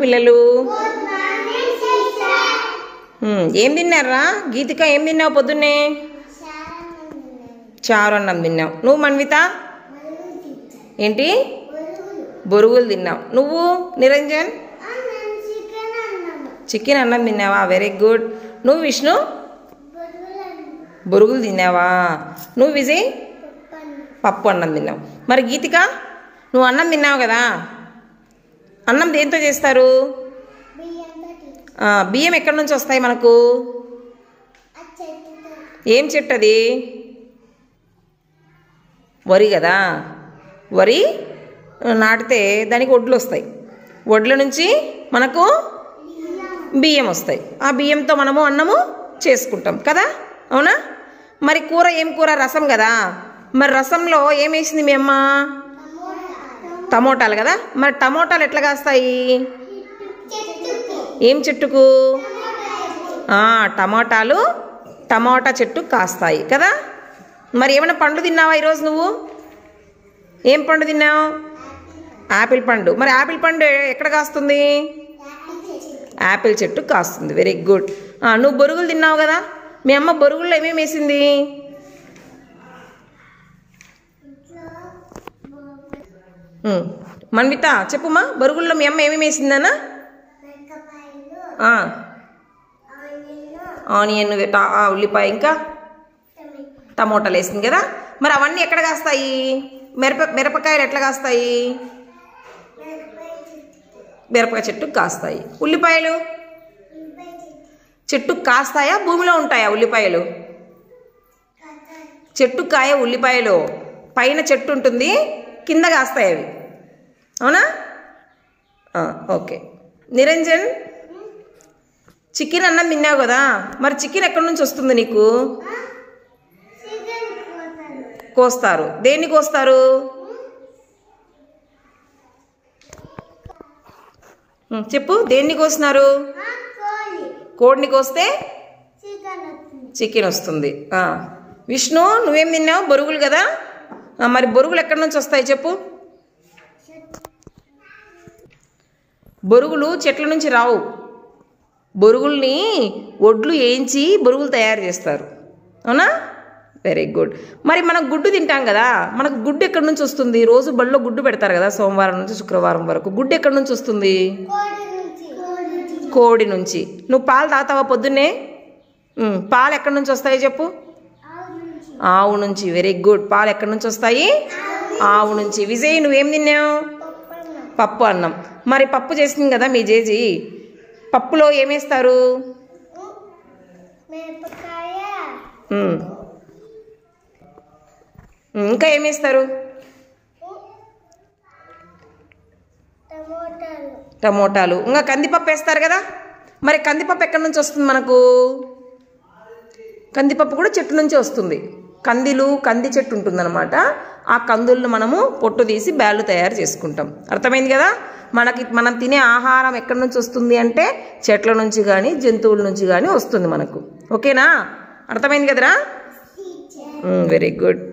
పిల్లలు. ఏం తిన్నారా? గీతిక ఏం తిన్నావు పొద్దున్నే? చారు అన్నం తిన్నావు. నువ్వు మన్విత ఏంటి? బొరుగులు తిన్నావు. నువ్వు నిరంజన్? చికెన్ అన్నం తిన్నావా? Very good. నువ్వు విష్ణు? బొరుగులు తిన్నావా? నువ్వు విజయ్? పప్పు అన్నం తిన్నావు. మరి గీతిక నువ్వు అన్నం తిన్నావు కదా, అన్నం దేంతో చేస్తారు? బియ్యం ఎక్కడి నుంచి వస్తాయి మనకు? ఏం చెట్టు అది? వరి కదా. వరి నాటితే దానికి వడ్లు వస్తాయి. వడ్ల నుంచి మనకు బియ్యం వస్తాయి. ఆ బియ్యంతో మనము అన్నము చేసుకుంటాం కదా, అవునా? మరి కూర ఏం కూర? రసం కదా. మరి రసంలో ఏం వేసింది మీ అమ్మ? టమోటాలు కదా. మరి టమోటాలు ఎట్లా కాస్తాయి? ఏం చెట్టుకు? టమోటాలు టమోటా చెట్టు కాస్తాయి కదా. మరి ఏమైనా పండు తిన్నావా ఈరోజు నువ్వు? ఏం పండు తిన్నావు? యాపిల్ పండు. మరి యాపిల్ పండు ఎక్కడ కాస్తుంది? యాపిల్ చెట్టు కాస్తుంది. Very good. నువ్వు బొరుగులు తిన్నావు కదా. మీ అమ్మ బొరుగుల్లో ఏమేమి వేసింది? మన్విత చెప్పుమా, బొరుగుల్లో మీ అమ్మ ఏమేమి వేసిందన్నా? ఆనియన్, ఉల్లిపాయ, ఇంకా టమోటాలు వేసింది కదా. మరి అవన్నీ ఎక్కడ కాస్తాయి? మిరపకాయలు ఎట్లా కాస్తాయి? మిరపకాయ చెట్టుకు కాస్తాయి. ఉల్లిపాయలు చెట్టుకు కాస్తాయా, భూమిలో ఉంటాయా ఉల్లిపాయలు? చెట్టు కాయ ఉల్లిపాయలు. పైన చెట్టు ఉంటుంది, కింద కాస్తాయి అవి, అవునా? ఓకే. నిరంజన్, చికెన్ అన్నం తిన్నావు కదా. మరి చికెన్ ఎక్కడి నుంచి వస్తుంది నీకు? కోస్తారు. దేన్ని కోస్తారు? చెప్పు, దేన్ని కోస్తున్నారు? కోడిని కోస్తే చికెన్ వస్తుంది. విష్ణు, నువ్వేం తిన్నావు? బొరుగులు కదా. మరి బొరుగులు ఎక్కడి నుంచి వస్తాయి చెప్పు? బొరుగులు చెట్ల నుంచి రావు. బొరుగుల్ని ఒడ్లు వేయించి బొరుగులు తయారు చేస్తారు, అవునా? Very good. మరి మనం గుడ్డు తింటాం కదా, మనకు గుడ్డు ఎక్కడి నుంచి వస్తుంది? రోజు బళ్ళో గుడ్డు పెడతారు కదా, సోమవారం నుంచి శుక్రవారం వరకు. గుడ్డు ఎక్కడి నుంచి వస్తుంది? కోడి నుంచి. నువ్వు పాలు తాగుతావా పొద్దున్నే? పాలు ఎక్కడి నుంచి వస్తాయి చెప్పు? ఆవు నుంచి. Very good. పాలు ఎక్కడి నుంచి వస్తాయి? ఆవు నుంచి. విజయ్, నువ్వేం తిన్నావు? పప్పు అన్నం. మరి పప్పు చేసింది కదా మీ జేజీ, పప్పులో ఏమేస్తారు? ఇంకా ఏమేస్తారు? టమోటాలు. ఇంకా కందిపప్పు వేస్తారు కదా. మరి కందిపప్పు ఎక్కడి నుంచి వస్తుంది మనకు? కందిపప్పు కూడా చెట్టు నుంచి వస్తుంది. కంది చెట్టు ఉంటుందన్నమాట. ఆ కందులను మనము పొట్టు తీసి బ్యాళ్ళు తయారు చేసుకుంటాం. అర్థమైంది కదా. మనం తినే ఆహారం ఎక్కడి నుంచి వస్తుంది అంటే చెట్ల నుంచి కానీ జంతువుల నుంచి కానీ వస్తుంది మనకు. ఓకేనా? అర్థమైంది కదరా? Very good.